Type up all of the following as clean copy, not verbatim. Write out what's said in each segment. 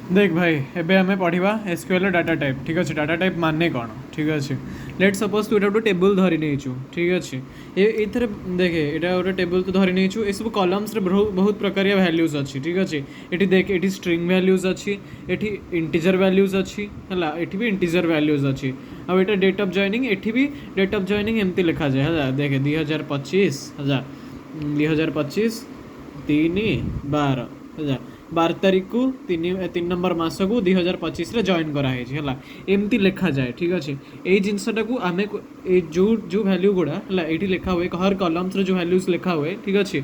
देख भाई एबे हमें पढ़ा एसक्यूएल डाटा टाइप ठीक अच्छे डाटा टाइप माने कौन ठीक अच्छे लेट सपोज तू एटा गोटे टेबुल धरी नहीं ठीक अच्छे ये देखे यहाँ गोटे टेबुल तो धरी नहीं ये सब कलम्स रे बहुत प्रकार वैल्यूज अच्छी ठीक अच्छे ये देख ये स्ट्रिंग वैल्यूज अच्छी ये इंटीजर वैल्यूज अच्छी है ये भी इंटीजर वैल्यूज अच्छी आउ ये डेट ऑफ जॉइनिंग ये भी डेट ऑफ जॉइनिंग एमती लिखा जाए है देखे 2025 2025 3/12 है 12 तारीख को 3 नंबर मस को 2025 जॉइन कराई है एमती लिखा जाए ठीक अच्छे ये जिनसटा को आम जो जो वैल्यू गुड़ा है ये लिखा हुए हर कलम्स जो वैल्यूज लिखा हुए ठीक अच्छे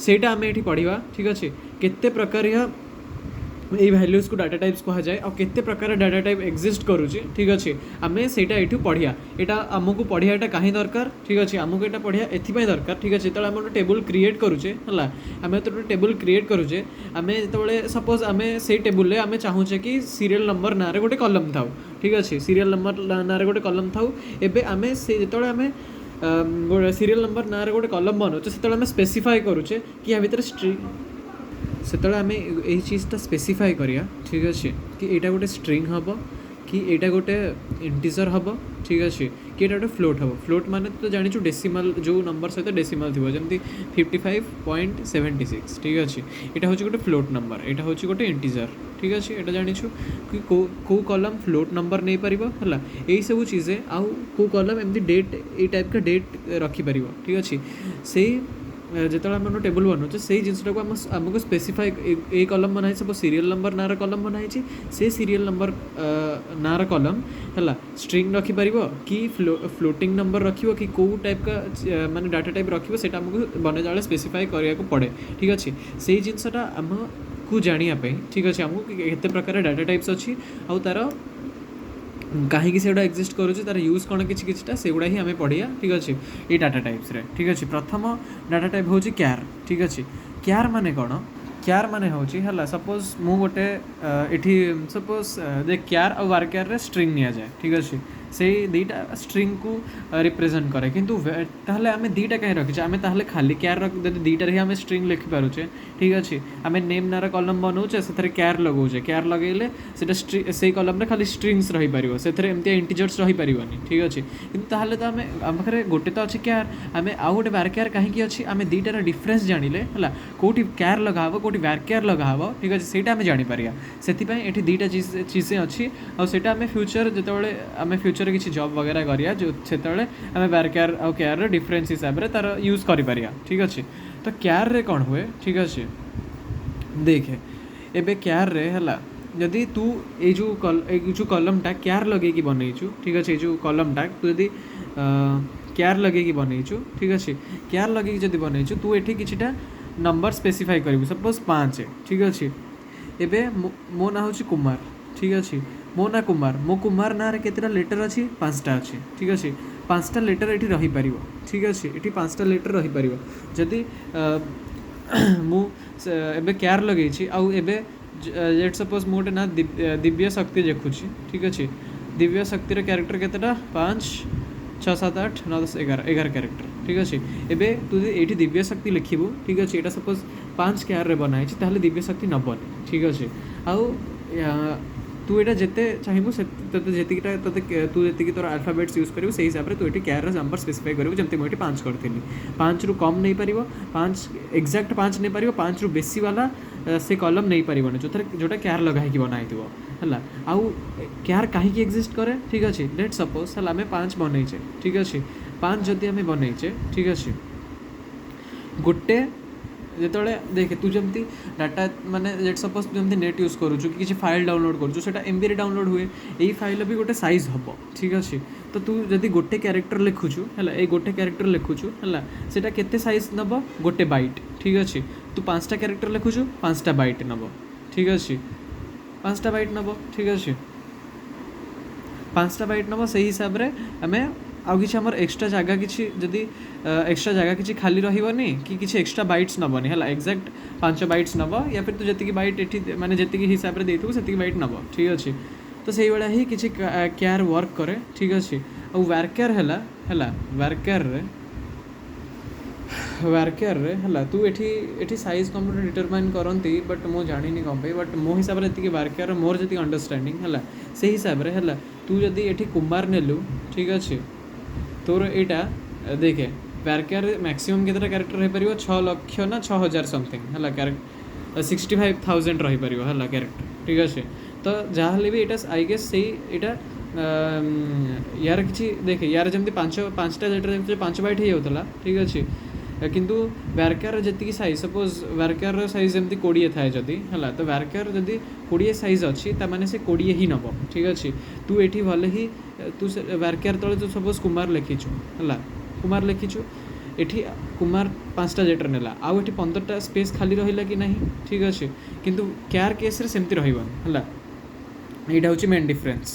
सेटा आम ये पढ़ा ठीक अच्छे केते प्रकार ये वैल्यूज को डाटा टाइप्स कह जाए और केते प्रकार डाटा टाइप एक्जिस्ट करुचे ठीक अच्छे आम सेटा ये पढ़िया यहाँ आमको पढ़ियाटा कहीं दरकार ठीक अच्छे आमको यहाँ पढ़िया एपाई दरकार ठीक अच्छे जो आम टेबुल क्रिएट करुचे है आम जो टेबुल क्रिएट करुचे आम जो सपोज आम से टेबुल आम चाहूचे कि सीरियल नंबर ना गोटे कलम था ठीक अच्छे सीरियल नंबर ना गोटे कलम था एवं आम से जो आम सीरियल नंबर ना गोटे कलम बनाऊे से आम स्पेसिफाई करुचे कि या भर से आम यही चीज़टा स्पेसिफाई करिया ठीक अच्छे कि यहाँ गोटे स्ट्रिंग हम कि यहाँ गोटे इंटीजर हम ठीक अच्छे कि यहाँ गोटे फ्लोट हम फ्लोट माने तो जानी डेसिमल जो नंबर सहित डेसिमल थी जमी 55.76 ठीक अच्छे यहाँ हूँ गोटे फ्लोट नंबर यहाँ हूँ गोटे इंटीजर ठीक अच्छे यहाँ जानीछु कि कौ कलम फ्लोट नंबर नहीं पार है यही सब चीज़ें आउ कौ कलम एमती डेट ये टाइप का डेट रखिपर ठीक अच्छे से जो आम टेबुल बनाऊे से जिनटा को आमको स्पेसिफाई ए कलम बनाई सब सीरियल नंबर ना कलम बनाई से सीरियल नंबर ना कलम है स्ट्रिंग रखिपर कि फ्लोटिंग नंबर रखियो कि कौ टाइप का माने डाटा टाइप रखियो सेटा आमको बने जाए स्पेसिफाई करिया को पड़े ठीक अच्छे से जिनटा आम को जानापी ठीक अच्छे आमको केते प्रकार डाटा टाइप्स अच्छी आउ तार कहीं से एक्जिस्ट करुचे तार यूज कौन किटा से गुड़ा ही आम पढ़िया ठीक अच्छे ये डाटा टाइप्स रे ठीक अच्छे प्रथम डाटा टाइप हूँ क्यार ठीक अच्छे क्यार माने कौन क्यार माने हूँ है सपोज मु गोटे ये सपोज देख क्यार और वारक्यार रे स्ट्रिंग नि जाए ठीक अच्छे से दीटा स्ट्रिंग को रिप्रेजेंट करे किंतु ताहले आमे दीटा कहीं रखीचे आमे ताहले खाली क्यार दीटा ही आम स्ट्रिंग लिखि पारुचे ठीक अच्छे आम नेम नार कलम बनाऊे से क्यार लगौचे क्यार लगेले से कलम रे खाली स्ट्रिंग्स रही पार से एमती इंटीजर्स रही पारनी ठीक अच्छे किंतु ताहले तो आम पाखे गोटे तो अच्छे क्यार आम आउ गोटे वारक्यार कहीं अच्छी आम दीटार डिफरेन्स जानिले है कौटी क्यार लगाव कौटी वारक्यार लगाव ठीक अच्छे से आम जापर से ये दीटा चीज़ें अच्छी आटा आम फ्यूचर जो आम फ्यूचर किसी जॉब वगैरह करिया जो से आम वारक्यार और क्यार डिफरेन्स हिसाब से तार यूज कर ठीक अच्छे तो क्यार रे कौन हुए ठीक अच्छे देखे एबे क्यार रे है जदि तू ये जो कलमटा क्यार लगे बनईचु ठीक अच्छे जो कलमटा तू यदि क्यार लगे बनईचु ठीक अच्छे क्यार लगे जदि बनईचु तू ये किछिटा नंबर स्पेसिफाई करू सपोज 5 ठीक अच्छे एबे मो ना हूँ कुमार ठीक अच्छे मो ना कुमार मो कुमार ना केतेटा लेटर अच्छी 5टा अच्छी ठीक अच्छे 5टा लेटर ये रही पार ठीक अच्छे ये 5टा लेटर रही पार जदि मुझे क्यार लगे आउ एबे लेट सपोज मोटे ना दिव्य शक्ति देखुची ठीक अच्छे दिव्य शक्तिर क्यारेक्टर केतेटा 5 6 7 8 9 10 11 क्यारेक्टर ठीक अच्छे एबे तू ये दिव्य शक्ति लिखू ठीक अच्छे यहाँ सपोज 5 क्यार रे बनाई ताहले दिव्य शक्ति नबनी ठीक अच्छे आउ तू यहाँ जिते चाहबू ते तू जी तोर अल्फाबेट्स यूज करू से हिसाब से तू ये क्यार नंबर स्पेसिफाई करू जमी मुझे 5 करी 5 रु कम नहीं पार 5 एक्जाक्ट 5 नहीं पार 5 रु बेसी वाला से कलम नहीं पार जोटा क्यार लगाई बनाई है आउ क्यार कहीं एक्जिस्ट करे ठीक अच्छे लेट सपोज है आम 5 बनईचे ठीक अच्छे 5 जदि आम बनईचे ठीक अच्छे गोटे जो देखे तू जमी डाटा माने लेट सपोज तू जमी नेट यूज करूँ कि किसी फाइल डाउनलोड करूँ एमबी रे डाउनलोड हुए यही फाइल भी गोटे साइज हम ठीक अच्छे तो तू जदि गोटे क्यारेक्टर लिखुचु है ये गोटे क्यारेक्टर लिखुचु है सेटा केते साइज नब गोटे बाइट ठीक अच्छे तू 5टा क्यारेक्टर लिखुचु 5टा बाइट नब ठीक अच्छे 5टा बाइट नब ठीक अच्छे 5टा बाइट नब से हिसाब से आम आउ कि आमर एक्सट्रा जगह किसी जदि एक्सट्रा जगह किसी खाली रही कि किसी एक्सट्रा बाइट्स नबनी है एक्जाक्ट 5 बाइट्स नब या फिर तू जी बाइट ये माने जी हिसाब से देथु से बाइट नब ठीक अच्छे तो से भाया ही किसी क्यार वर्क करे ठीक अच्छे और वारक्यार है वारक्यार वार्केयर रे हला तू एठी साइज कंप्यूटर डिटरमाइन करंती बट मो जानिनी कम पे बट मो हिसाब रे एतिके वार्केयर मोर जति अंडरस्टैंडिंग हला से हिसाब रे हला तू जदि एठी कुमार नेलु ठीक अछि तोर एटा देखे वार्केयर मैक्सिमम केतरा कैरेक्टर रही परियो 6 लाख ना 6000 समथिंग हला कैरेक्टर 65000 रही परियो हला कैरेक्टर ठीक अछि तो जाहले भी एटा आई गेस सही एटा यार किसी देखे यार जमी पाँचटा जेटर 5 बाइट हो जाता ठीक अच्छे किंतु वार्केयर जी साइज सपोज वार्केयर साइज जमी 20 थाए जदि है तो वार्केयर जदि 20 साइज अच्छी ताने से 20 ही नब ठीक अच्छे तू ये भले ही तू वार्केयर तले तू सपोज कुमार लिखीचु है कुमार लिखीचु एठी कुमार 5टा जेटर नेला आउ एठी 15टा स्पेस खाली रहिला कि नहीं ठीक अच्छे किंतु केयर केस रे सेमती रहिबन है यहाँ हूँ मेन डिफरेन्स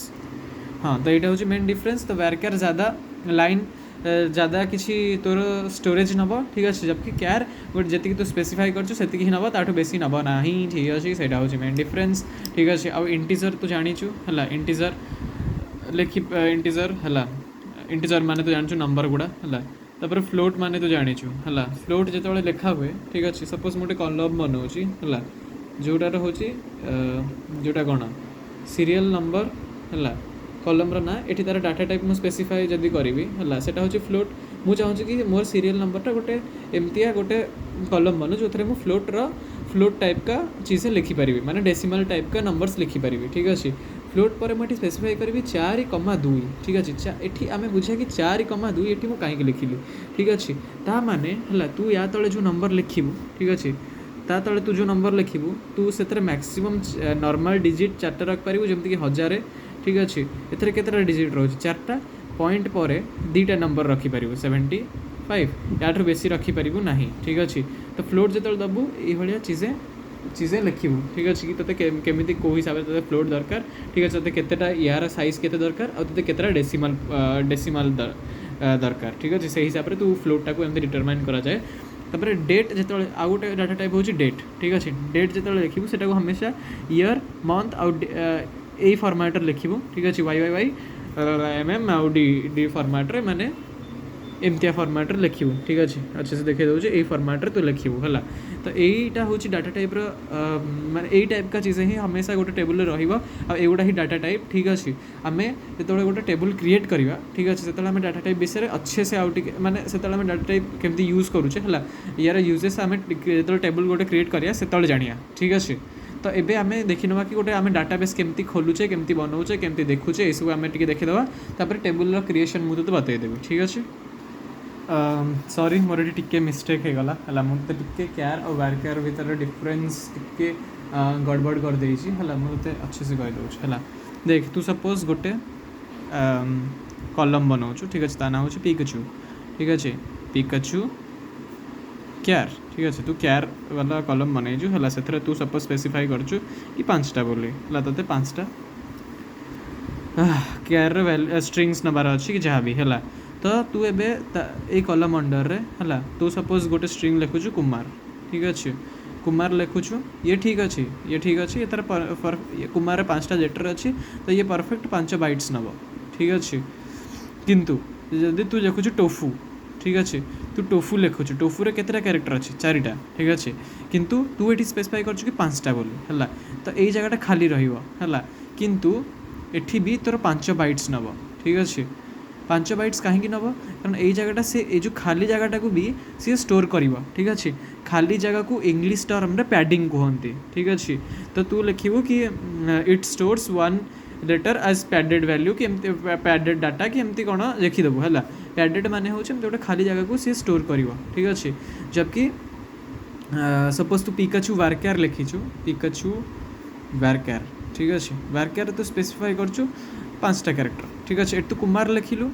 हाँ तो यहाँ हूँ मेन डिफरेन्स तो वार्केयर ज़्यादा लाइन ज़्यादा किसी तोर स्टोरेज नब ठीक अच्छे जबकि केयर गोटे जी तू स्पेसिफाई कर ही नब ताठू बेसी नब ना ठीक अच्छे से हूँ मेन डिफरेन्स ठीक अच्छे आउ इंटीजर तू जाचु है इंटीजर लिखि इंटीजर है इंटीजर माने तो जानचु नंबर गुड़ा है तापर फ्लोट माने तो जाचु है फ्लोट जो लिखा हुए ठीक अच्छे सपोज गोटे कलम बनाऊँगी है जोटार हूँ जोटा कौन सीरियल नंबर है कलम्र ना ये तार डाटा टाइप मुझे स्पेसिफाई जदि करी है सेटा हूँ फ्लोट मुझे चाहूँ कि मोर सीरियल नंबरटा गोटे एमतिया गोटे कलम बनू जो मुझे फ्लोट टाइप का चीज़ें लिखिपारि माने डेसिमल टाइप का नंबर्स लिखिपारि ठीक अच्छे फ्लोट पर मुझे स्पेसिफाई करी 4,2 ठीक अच्छे ये आम बुझा कि 4,2 ये मुझे कहीं लिखिली ठीक अच्छे ता माने है तू या तले जो नंबर लिखू ठीक अच्छे ता तले तू जो नंबर लिखू तू से मैक्सिमम नॉर्मल डिजिट 4टा रखिपारू जमीक 1000 ठीक अच्छे एथरे केतरा डिजिट रोज 4टा पॉइंट पर 2टा नंबर रखिपार 75 याठू बेसी रखिपारू ना ठीक अच्छे तो फ्लोट जो दबू ये चीज़ें लिखू ठीक अच्छे कि ते केमी कौ हिसाब से फ्लोट दरकार ठीक अच्छे ते केतेटा यार साइज केते दरकार और ते केतेटा डेसिमल दरकार ठीक अच्छे से हिसाब से तू फ्लोटा को एमती डिटरमाइन करा जाए तापर डेट जो आउ गोटे डाटा टाइप हूँ डेट ठीक अच्छे डेट जो लिखू से हमेशा ईयर मंथ आउट यही फॉर्मेट लिखू ठीक अच्छे YYY MM आउ डी फॉर्मेट रे माने एमतिया फॉर्मेट लिखू ठीक अच्छे अच्छे से देखे दूसरे यही फॉर्मेट रे तो लिखू है तो यहीटा हूँ डाटा टाइप माने यही टाइप का चीज़ें ही हमेशा गोटे टेबुल रहीगुड़ा ही डाटा टाइप ठीक अच्छे आम जो गोटे टेबुल क्रिएट करवा ठीक अच्छे से आम डाटा टाइप विषय अच्छे से आउट माने से डाटा टाइप केमती यूज करुचे है यार यूजेस आम जो टेबुल गोटे क्रिएट करा से जानिया ठीक अच्छे तो एबे आमे देखि नवा कि गोटे आमे डाटाबेस केमती खोलुचे केमती बनाउचे केमती देखुचे ए सब आमे टिके देखिदेवा तापर टेबुल रो क्रिएशन मु तो बतै देबी ठीक अच्छे सॉरी मोर टिके मिस्टेक हो गला हला मुझे टिके केयर और वार्केयर भीतर डिफरेंस टिके गड़बड़ कर देछि हला मुझे अच्छे से कहि दउछ हला देख तू सपोज गोटे कलम बनाउछु ठीक अच्छे ता ना होछि पिकाचू ठीक अच्छे पिकाचू केयर ठीक अच्छे तू केयर वाला कलम बनईजु है से तू सपोज स्पेसिफाई करचु कि 5टा बोली है ते 5टा केयर स्ट्रिंग्स नबार अच्छी कि जहाँ भी है तो तू ए कलम अंडर रे है तू सपोज गोटे स्ट्रिंग लिखुचु कुमार ठीक अच्छे कुमार लिखुचु ये ठीक अच्छे ये तार कुमार 5टा जेटर अच्छी तो ये परफेक्ट 5 बाइट्स नब ठीक अच्छे किंतु जदि तू लिखुचु टोफू ठीक अच्छे तू टोफू लिखुचु टोफू रे केतेटा कैरेक्टर अच्छे 4टा ठीक अच्छे किंतु तू ये स्पेसिफाई करचु कि 5टा बोली है तो यही जगहटा खाली रहिबो है किंतु एठी भी तोर 5 बाइट्स नब ठीक अच्छे 5 बाइट्स कहीं नब कारण यही जगहटा से ये जो खाली जगहटा को भी सी स्टोर करिबो ठीक अच्छे खाली जगह को इंग्लिश टर्म रे पैडिंग कहते ठीक अच्छे तो तू लिखिबो कि it stores 1 letter as padded value कि पैडेड डाटा कि एमती कौन लिखिदेबू है पैडेड माने हूँ गोटे खाली जगह को सी स्टोर कर ठीक अच्छे जबकि सपोज तू पिकाचू वार्केयर लिखीचु पिकाचू वार्केयर ठीक अच्छे वार्केयर तो स्पेसिफाई करचु 5टा कैरेक्टर ठीक अच्छे तू कुमार लिखिलु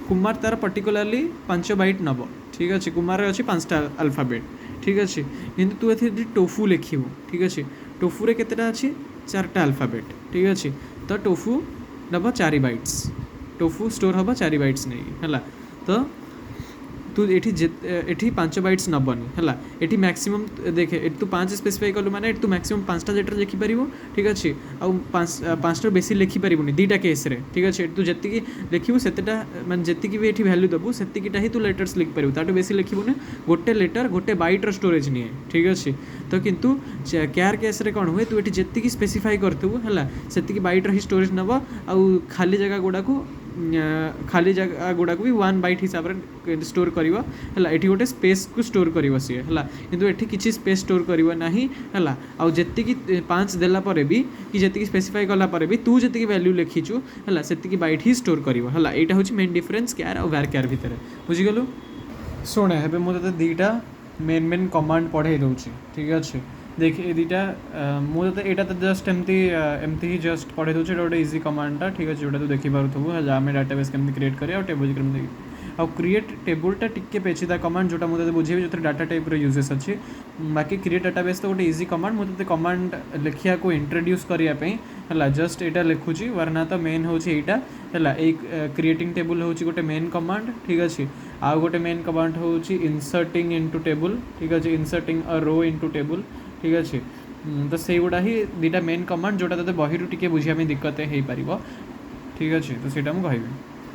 कुमार तार पर्टिकुलाली 5 बाइट नब ठीक अच्छे कुमार अच्छी 5टा अल्फाबेट ठीक अच्छे किंतु तू ये टोफू लिखू ठीक अच्छे टोफू रे केतेटा अच्छी 4टा अल्फाबेट ठीक अच्छे तो टोफू नब 4 बाइट्स टोफू स्टोर हम 4 बाइट्स नहीं है तो तू एठी 5 बाइट्स नबनी है एठी मैक्सिमम देखे तू 5 स्पेसिफाई कलु माने तू मैक्सिमम 5टा लेटर लिखि परिबो ठीक अछि आ 5टा बेसी लिखि परिबोनी दीटा केस रे ठीक अछि तू जत्ति लिखिबो सेतेटा माने जत्ति की भी एठी वैल्यू दबु सेतिकिटा ही तू लेटर्स लिखि परिबो ताटो बेसी लिखिबोनी गोटे लेटर गोटे बाइट रो स्टोरेज निए ठीक अछि तो किंतु केयर केस रे कोन हुए तू एठी जत्ति की स्पेसिफाई करथबु है सेति की बाइट रो ही स्टोरेज नबो आ खाली जगह गुडा को खाली जगह गुड़ा को भी 1 बाइट हिसाब रे स्टोर करिवो हला एठी गोटे स्पेस को स्टोर करिवो सी हला किंतु एठी किछि स्पेस स्टोर करिवो नाही हला आ जत्ति की 5 देला परे भी कि जत्ति की स्पेसिफाई कला परे भी तू जत्ति की वैल्यू लिखिचु हला सेति की बाइट ही स्टोर करिवो हला एटा होची मेन डिफरेंस केयर और var केयर भितर बुझि गेलु सुने हेबे मो तते दीटा मेन कमांड पढे दउची ठीक अछि देख ए दीटा मो तो एटा तो जस्ट एमती ही जस्ट पढ़े दूचे गोटे इजी कमांडटा ठीक अच्छे जोटा तू देखी पार्थबू आम डाटाबेस केमती क्रिएट करिया और टेबल केमती आ क्रिएट टेबलटा टिके पेचीदा कमांड जोटा मुझे बुझेबी जो डाटा टाइप यूजेस अच्छी बाकी क्रिएट डाटाबेस तो गोटे इजी कमांड मुझे कमांड लिखिया को इंट्रोड्यूस करने है जस्ट यहाँ लिखुची वरना तो मेन हूँ यहाँ है एक क्रिएटिंग टेबल हूँ गोटे मेन कमांड ठीक अच्छे आउ गोटे मेन कमांड हूँ इंसर्टिंग इनटू टेबल ठीक अच्छे inserting a row into table ठीक अच्छे तो से गुड़ा ही दीटा मेन कमांड जोटा तो बही टिके बुझिया दिक्कत हो पार ठीक अच्छे तो सीटा मुझे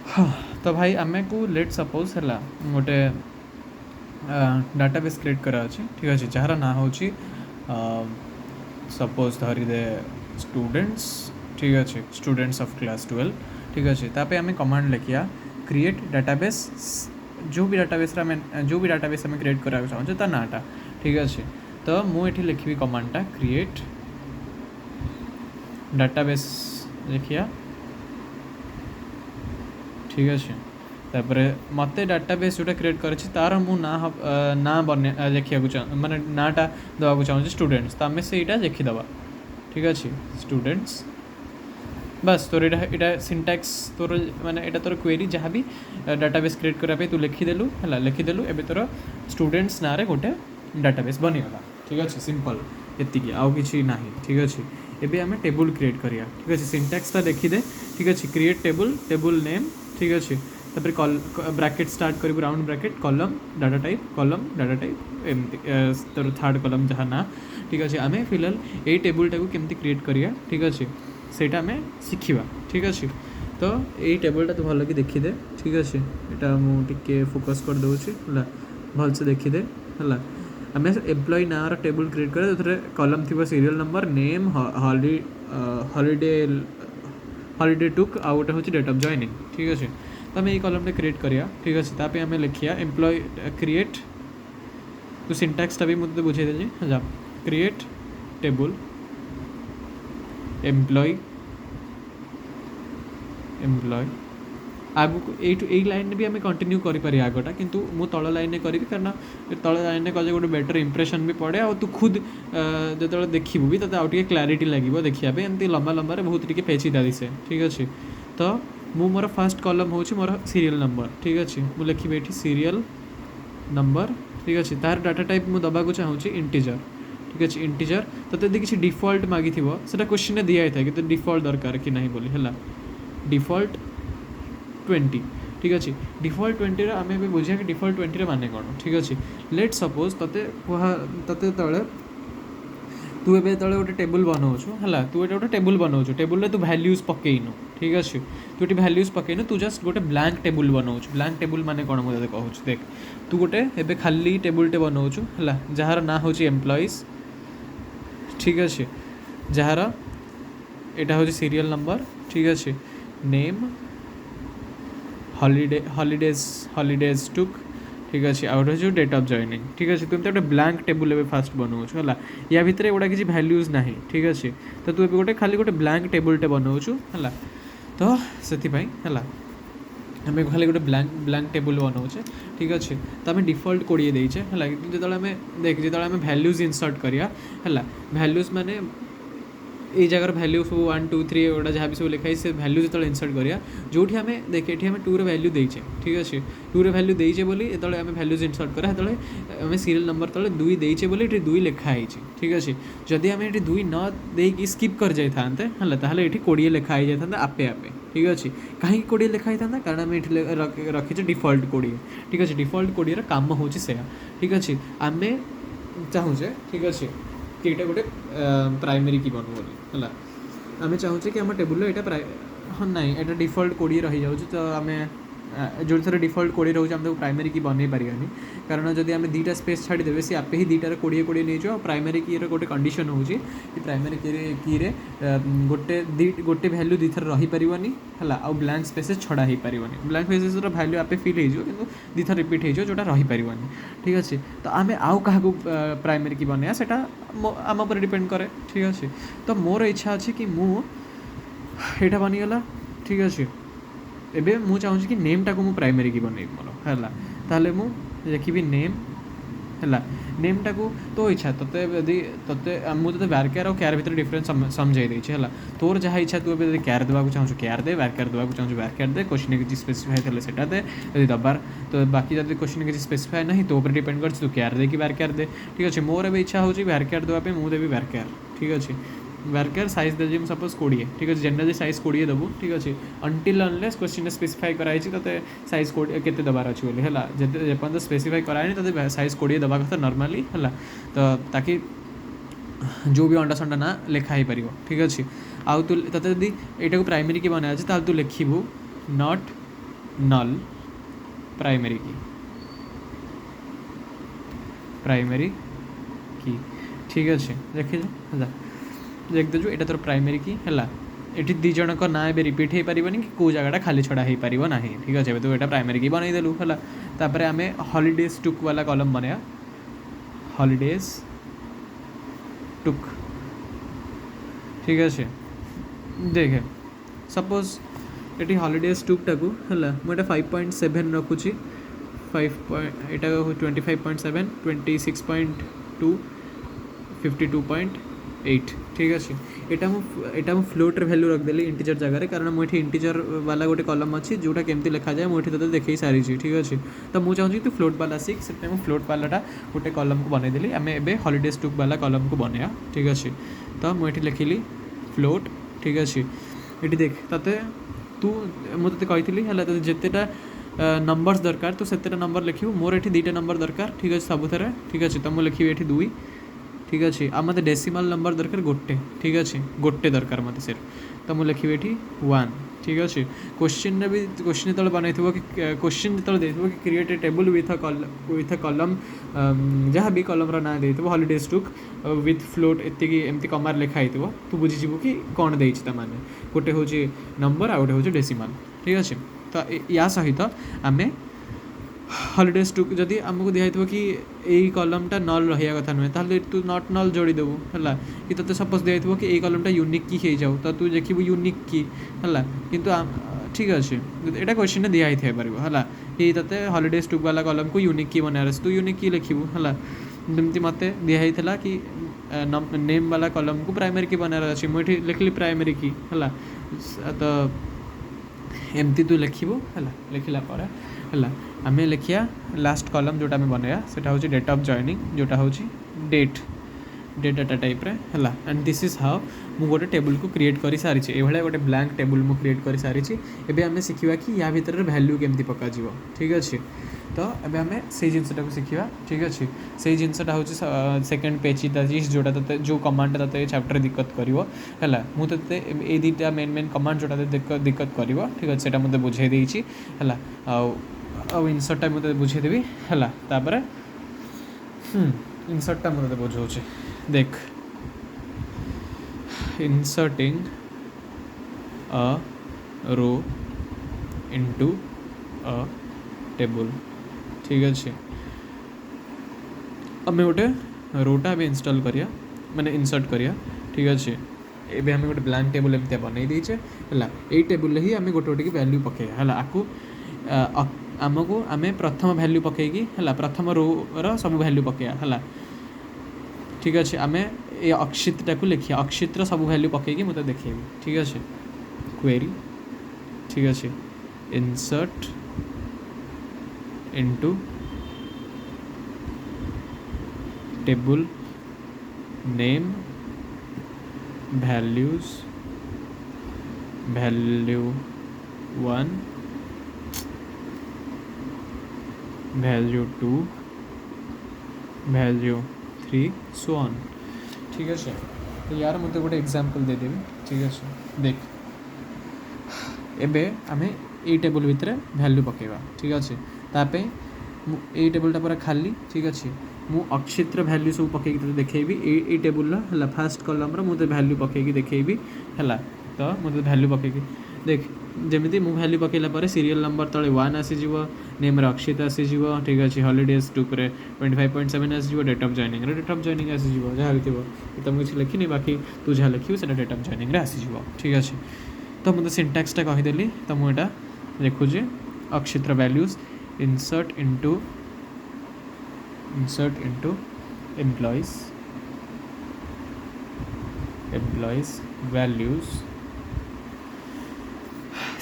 हाँ तो भाई आमे को लेट सपोज है गोटे डाटाबेस क्रिएट करा अच्छे ठीक अच्छे जार ना हूँ सपोज धरीदे स्टूडेंट्स ठीक अच्छे स्टूडेंट्स ऑफ क्लास 12 ठीक अच्छे तापे आमे कमांड लिखिया क्रिएट डाटाबेस जो भी डाटाबेस आम क्रिएट करा चाहूँ ता नाटा ठीक अच्छे तो मुझे लिखी कमांडटा क्रिएट डाटाबेस लिखिया ठीक अच्छे तापर मत डाटाबेस जोटा क्रिएट कर तार मु ना बने लिखा माने नाटा देवा चाहूँ स्टूडेंट्स तो आम से यहाँ लिखिदे ठीक अच्छे स्टूडेंट्स बस तोर यहाँ सिंटैक्स तोर माने यहाँ तोर क्वेरी जहाँ भी डाटाबेस क्रिएट करने तू लिखिदेलु है लिखिदेलु एबे तोर स्टूडेंट्स ना गोटे डाटाबेस बनीगला ठीक अच्छे सिंपल एति आउ कि ना ठीक अच्छे एबे आम टेबल क्रिएट करिया ठीक अच्छे सिंटैक्सटा देखिदे ठीक अच्छे क्रिएट टेबल नेम ठीक अच्छे तापर ब्रैकेट स्टार्ट करूँ round bracket column data type एमती तर थर्ड कॉलम जहाँ ना ठीक अच्छे आम फिलहाल ये टेबलटा को केमती क्रिएट करिया ठीक अच्छे सेटा आम शिखा ठीक अच्छे तो ये टेबलटा तो भल कि देखिदे ठीक अच्छे यहाँ मुझे फोकस कर दूसरी है भलसे देखिदे है आम एम्प्लॉय ना टेबल क्रिएट कर कॉलम थी सीरियल नंबर नेम हॉलीडे टुक आउ गोटे हूँ डेट ऑफ जॉइनिंग ठीक अच्छे तो आम ये कॉलम क्रिएट करिया ठीक अच्छे तापर आम लिखिया एम्प्लॉय क्रिएट तो सिंटैक्सटा भी मुझे बुझेदेली है क्रिएट टेबल एम्प्लॉय आगु यही लाइन भी आम कंटिन्यू करें आगटा किंतु मु तल लाइन करी कारण तल लाइन कले गोटे बेटर इंप्रेशन भी पड़े आ तू खुद जो देखू भी तो आउे क्लारीटी लगे देखा एमती लंबा लंबा बहुत टी पेचीदा दिसे ठीक अच्छे तो मु मोर फर्स्ट कॉलम हूँ मोर सीरियल नंबर ठीक अच्छे मुझे लिखी ये सीरियल नंबर ठीक अच्छे तार डाटा टाइप मुझे दबा चाहूँगी इंटीजर ठीक अच्छे इंटीजर तो यदि किसी डिफॉल्ट मागी थी से क्वेश्चन दिया था कि डिफॉल्ट दरकार कि नहीं बोली है डिफॉल्ट 20 ठीक अच्छे डिफॉल्ट 20 आम ए बुझा कि डिफॉल्ट 20 माने कौन ठीक अच्छे लेट सपोज तते तले तू ए गोटे टेबल बनाऊँ है तू ये गोटे टेबल बनाऊँ टेबल तू भैल्यूज पकईनु ठीक अच्छे तू ये भैल्यूज पकईनु तू जस्ट गोटे ब्लैंक टेबल बनाऊँ ब्लैंक टेबल माने कौन मुझे कहूँ देख तू गोटे एबे खाली टेबलटे बनाऊँ है जार ना हूँ एम्प्लॉइज ठीक अच्छे जार यहाँ हूँ सीरियल नंबर ठीक अच्छे नेम हॉलीडेज टुक ठीक अच्छे आउट हूँ डेट ऑफ जॉइनिंग ठीक अच्छे तुम गोटे ब्लैंक टेबल ए फास्ट बनाऊँ है या भितर गुड़ा किसी भैल्यूज ना ठीक अच्छे तो तू गोटे खाली गोटे ब्लैंक टेबलटे बनाऊँ है तो से है आम खाली गोटे ब्लैंक टेबल बनाऊे ठीक अच्छे तो आम डिफॉल्ट 20 देचे है जो आम देख जो आम भैल्यूज इनसर्ट करिया है भैल्यूज माने ये जगह भैल्यू सब 1 2 3 एगुड़ा जहाँ भी सब लिखाई से भैल्यू जो इनसर्ट करिया जो आम देखे ये आम 2 वैल्यू देचे ठीक अच्छे 2 वैल्यू देचे बोली जो आम भैल्यूज इनसर्ट करा जो आम सीरियल नंबर तले 2 देचे बोली ये 2 लिखाई ठीक अच्छे जदि आम ये 2 न देकी स्किप कर जाते है ताहले ये 20 लिखाई जाता आपे आपे ठीक अच्छे कहीं 20 लिखाई था कारण आम ये रखीचे डिफल्ट 20 ठीक अच्छे डिफल्ट 20 काम हूँ से ठीक अच्छे आम चाहूचे ठीक अच्छे कि यहाँ गोटे प्राइमरी की बनू बोली है आम चाहूचे कि आम टेबुल यहाँ हाँ ना यहाँ डिफल्ट 20 रही जाऊँ तो आम जो थे डिफल्ट 20 रोचे आम प्राइमरी की बनई पारानी कारण जब आम दुटा स्पेस छाड़देवे सी आपे ही दुटार 20 नहीं जाओ प्राइमरी की गोटे कंडीशन हो प्राइमरी की रे गोटे भैल्यू दी थर रहीपर है आउ ब्लैंक स्पेसेस छड़ा हो पार ब्लैंक स्पेसेस भैल्यू आपे फिल हो दी थर रिपीट हो जोटा रहीपर ठीक अच्छे तो आम आउ क्या प्राइमरी की बनया से आम पर डिपेंड करे ठीक अच्छे तो मोर इच्छा अच्छे कि मुझा बनीगला ठीक अच्छे एबे मु चाहूँ कि नेमटा को मु प्राइमरी की बनई मोर है ताले मु देखी नेम है नेमटा को तो इच्छा तोते यदि तोते मुझे व्यारकेयर और केयर भितर डिफरेंस समझाई देछे है तोर जहाँ इच्छा तू यदि केयर देवाक चाहूँ केयर दे व्यारकेयर देवाक चाहूँ व्यारकेयर दे क्वेश्चन किसी स्पेसिफाई थे सेटा दे यदि दबार तो बाकी जब क्वेश्चन किसी स्पेसिफाई नहीं तो ऊपर डिपेंड कर तू केयर दे कि व्यारकेयर दे ठीक अच्छे मोर ए इच्छा हो व्यारकेयर देवाई मुझे देवी व्यारकेयर ठीक अच्छे व्यारकेयर साइज देजी सपोज 20 ठीक अच्छे जनरली साइज 20 देबू ठीक अच्छे अंटिल अनलेस क्वेश्चन स्पेसिफाई कराई ते साइज केते दबार अच्छे बोली है जेपर्यंत स्पेसिफाई कराए ते साइज 20 दबा कथा नॉर्मली है तो ताकि जो भी अंडा संडा ना लिखा ही पार ठीक अच्छे आउ तू ते यदि यहाँ को प्राइमरी की बनाया ताल तू लिखू नॉट नल प्राइमरी की ठीक अच्छे देखिए है देख दे ये तोर प्राइमरी की है ये दी जनक ना ए रिपीट हो पारनी कि कौ जगह खाली छड़ा हो पार ना ठीक अच्छे तो यहाँ प्राइमरी की बनईदेलु है आम हॉलीडेज टुक वाला कॉलम बनया हॉलीडेज टुक ठीक अच्छे देखे सपोज ये हॉलीडेज टुकटा को है मुझे 5.7 रखुची 25.7 26.2 52.8 ठीक अच्छे यहाँ फ्लोट वैल्यू रखदेली इंटीजर जगह कारण मुझे इंटीजर वाला गोटे कलम अच्छी जोटा केमती लिखा जाए मुझे तो देखे सारी ठीक अच्छे तो मुझे चाहूँगी तू फ्लोट वाला सीख से फ्लोट वालाटा गोटे कलम को बनईदेली आम ए हॉलीडेज टुक वाला कलम को बनया ठीक अच्छे तो मुझे लिखिली फ्लोट ठीक अच्छे ये देख ते तू मुझे कही है जितेटा नंबर्स दरकार तो से नंबर लिखू मोर ये 2टा नंबर दरकार ठीक अच्छे सबुथ ठीक अच्छे तो मुझे लिखी ये 2 ठीक अच्छे आ मत डेसिमाल नंबर दरकार गोटे ठीक अच्छे गोटे दरकार मत सिर्फ तो मुझे लिखी ये 1 ठीक अच्छे क्वेश्चन भी क्वेश्चन जो बनई कि क्वेश्चन जो दे कि create a table with a कलम जहाँ भी कलम ना दे हॉलीडेज टुक विथ फ्लोट एमती कमार लिखाई तू बुझीजु कि कौन दे गोटे हूँ नंबर आ गोटे हूँ डेसिमाल ठीक अच्छे तो या सहित आम हॉलीडेज टुक जदि आमको दिखाई कि यही कलमटा नल रहा कथा नुहे ताहले तू नॉट नल जोड़ीदेबू है कि ते सपोज दिखाई कि यही कलमटा यूनिक की हो जाऊ तो तू देखू यूनिक की है किंतु ठीक अच्छे यहाँ क्वेश्चन दिखाई थे पार है कि ते हॉलीडेज टुक वाला कलम को यूनिक की बनार तू यूनिक की लिखू है जमी मत दिखाई कि नेम वाला कलम को प्राइमरी की बनार अच्छे मुझे लिखली प्राइमरी की है तो एमती तू लिखू है लिखला है आम लिखिया लास्ट कॉलम जोटा आम बनया सेटा हूँ डेट ऑफ जॉइनिंग जोटा हूँ डेट डाटा टाइप रे है एंड दिस इज हाउ मु गोटे टेबल को क्रिएट कर सारी ये गोटे ब्लैंक टेबल मु क्रिएट कर सारी एबे आम शिखा कि या भितर वैल्यू केमती पका जीवो ठीक अच्छे तो एबे आम से जिनटा को शिखा ठीक अच्छे से जिनटा हूँ सेकेंड पेज जोटा ते जो कमांड ते चैप्टर दिक्कत करिवो है मुझे ये 2टा मेन कमांड जोटा दिक्कत करिवो ठीक अच्छे से मत बुझे देछि है आउ इनसर्टा मुझे बुझेदेवी है तापर इनसर्टा मुझे बुझाऊँ देख inserting a row into a table ठीक अच्छे आम गोटे रोटा भी इंस्टॉल करिया माने इंसर्ट करिया ठीक अच्छे एबे आम गोटे ब्लैंक टेबल एमती बनई देचे है यही टेबल ही आम गोटे गोटे वैल्यू पकई है आपको आमको आम प्रथम वैल्यू पकईकी है प्रथम रो सब वैल्यू पकया है ठीक अच्छे आम ये अक्षितटा को लिखिया अक्षित्र सब वैल्यू पकईकी मुझे देखेबी ठीक अच्छे क्वेरी ठीक अच्छे insert into table name value 1 value 2 value 3 so on ठीक है तो यार मुझे गोटे एग्जांपल दे देबी ठीक है देख एबे आमे ए टेबल भितर वैल्यू पकेबा ठीक अच्छे तापे ए टेबलटा पूरा खाली ठीक अच्छे मु अक्षित्र वैल्यू सब पकईकी तुझे देखी ए टेबुल है फास्ट कलम मुझे वैल्यू पकईकी देखी है तो मुझे वैल्यू पकईकी देख जमी मु वैल्यू पकईला पर सीरियल नंबर तले 1 आसीज नेम अक्षित आसीज ठीक अच्छे हॉलीडेज 2 पर 25.7 आसीज डेट ऑफ जॉइनिंग आसीज जहाँ भी थो तो मुझे किसी लिखिनी बाकी तू जहाँ लिखू से डेट ऑफ जॉइनिंग आसीज ठीक अच्छे तो मुझे सिंटैक्सटा कहीदेली तो मुझे लिखुचे अक्षित्र values insert into employees values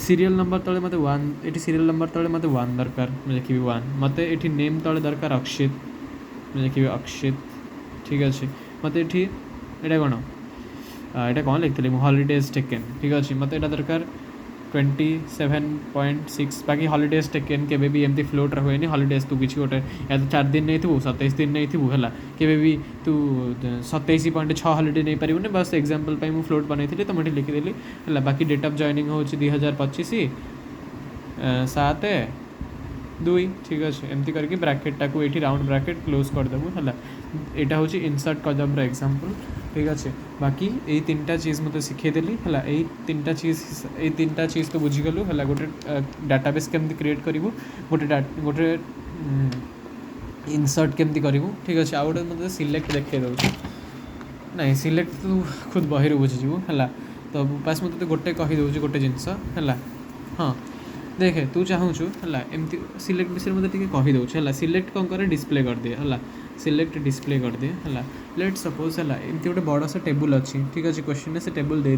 serial number तले मत 1 ये सीरियल नंबर तले मत 1 दरकार मुझे लिखी 1 मत ये नेम तले दरकार अक्षित मुझे लिखी अक्षित ठीक अच्छे मत ये कौन यहाँ कौन लिखी हॉलीडेज टेकन ठीक अच्छे मत यहाँ दरकार 27.6 बाकी हॉलीडेज टेकन के भी एमती फ्लोट हुए हॉलीडेज तू किसी गोटे या तो 4 दिन नहीं थू 27 दिन नहीं थू है के भी तू 27.6 हॉलीडे नहीं पारे बस एग्जांपल पे फ्लोट बनई तो मुझे लिखिदेली है बाकी डेट ऑफ जॉइनिंग हो 2025 7/2 ठीक अच्छे एमती करके ब्राकेटा को ये राउंड ब्राकेट क्लोज करदेबू है यहाँ हूँ इंसर्ट कलम एग्जांपल ठीक अच्छे बाकी ये 3टा चीज़ मत शिखेदेली है ये 3टा चीज़ तो बुझीगलु है गोटे डाटाबेस केमती क्रिएट करूँ गोटे इंसर्ट केमती करूँ ठीक अच्छे आउ गोटे मतलब सिलेक्ट देखे दूँ ना सिलेक्ट तू खुद बही बुझीजु है तो बास मत गोटे कहीदे गोटे जिनस है हाँ देखे तू चाहूँ है एमती सिलेक्ट विषय मतलब टी कहीदे है सिलेक्ट कौन करे डिस्प्ले कर दिए है सिलेक्ट डिस्प्ले कर दिए है लेट सपोज है एमती गोटे बड़ सा टेबुल अच्छी ठीक अच्छे क्वेश्चन से टेबुल दे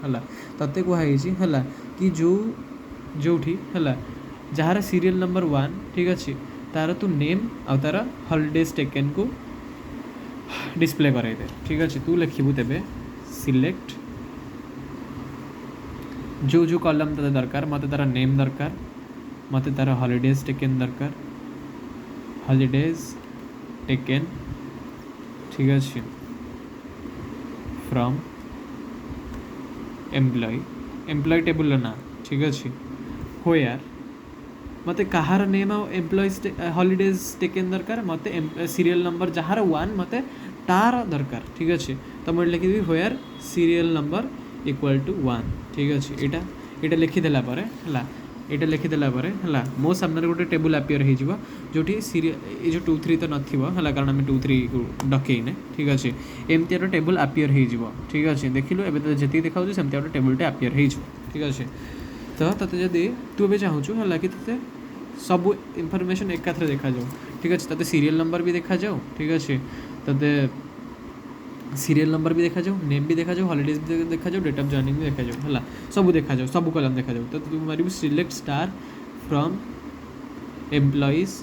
है तते कहुई है कि जो है जार सीरियल नंबर 1 ठीक अच्छे तार तू नेम आ तार हॉलीडेज टेकन को डिस्प्ले कराई दे ठीक अच्छे तू लिखू तेबे सिलेक्ट जो कॉलम ते दरकार मत तार नेम दरकार मत तार हॉलीडेज टेकन दरकार हॉलीडेज टेकन ठीक अच्छे फ्रॉम एम्प्लॉय टेबुल ना ठीक अच्छे हो यार मत कहार नेम एम्प्लॉइज हॉलीडेज टेकन दरकार मत सीरियल नंबर जार 1 मत तार दरकार ठीक अच्छे तो मुझे लिखी हो यार सीरियल नंबर इक्वल टू 1 ठीक अच्छे यहाँ लिखिदेला है ये लिखिदेला है मो सामने गोटे टेबुल आपियर हो जो सीरियल ये जो 2 3 तो है कारण आम 2 3 को डकईने ठीक अच्छे एमती गोटे टेबुल आपियर हो ठीक अच्छे देखिलु एवं तो जी देखा सेमती गोटे टेबुलटे आपियर हो ठीक अच्छे तो ते जदि तू भी चाहूँ है कि ते सब इनफर्मेशन एकाथरे देखा जाओ ठीक अच्छे ते सीरियल नंबर भी देखा जाओ ठीक अच्छे ते सीरियल नंबर भी देखा जाओ नेम भी देखा जाओ हॉलीडेज भी देखा जाओ डेट ऑफ जॉइनिंग भी देखा जाओ है सब देखा जाओ सब कलम देखा जाओ तो तुम मारू select star from employees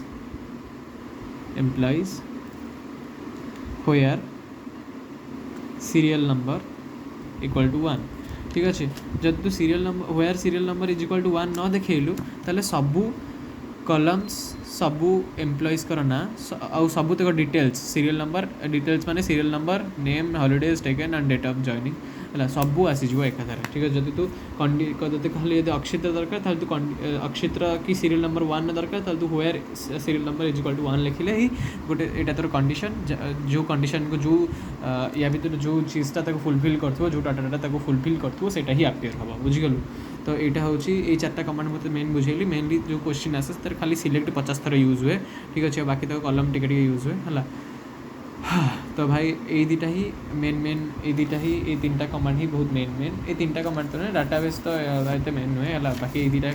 where serial number equal to 1 ठीक अच्छे जब तू serial number where serial number is equal to 1 न देखलु ताले सबू कलम्स सबू एम्प्लॉइज कर ना आउ सबू तक डिटेल्स सीरियल नंबर डिटेल्स माने serial number name holidays taken and date of joining है सबू आसीज एकाधारे ठीक है जब तू कहते कहली यदि अक्षित्र दरकार ताले तू अक्षित्र की सीरियल नंबर 1 दरकार ताले तू where serial number is equal to 1 लिखिले ही गोटे यहाँ तोर कंडीशन जो कंडीशन को जो या भर जो चीज़टा फुलफिल कर जो डाटाटा फुलफिल कर ही आपियर हम बुझीगलु तो यहाँ हूँ ये 4टा कमांड मत मेन बुझेली मेनली जो क्वेश्चन आसे तर खाली सिलेक्ट 50 थर यूज हुए ठीक अच्छे बाकी तक कलम टिके यूज हुए है तो भाई ये दुटा ही मेन ये दुटा ही ये 3टा कमांड ही बहुत मेन ये 3टा कमांड तो ना डाटाबेस तो ये मेन नुहे है बाकी ये 2टा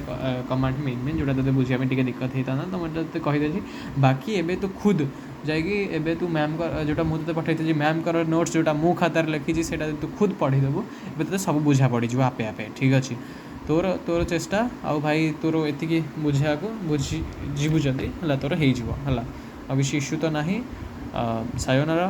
कमांड मेन जोटा ते बुझा टे दिक्कत होता ना तो मुझे कहीदे बाकी एबे तो खुद जाकि एबे तू मैम जोटा मुझे पठाई मैम कर नोट्स जोटा मु खातार लिखी से तू खुद पढ़ीदेबू ए सब बुझा पड़ज आपे आपे ठीक अच्छे तोर चेष्टा आउ भाई तोर एति बुझा को बुझीबू जदि है तोर हो किसी इश्यू तो ना सायोनारा।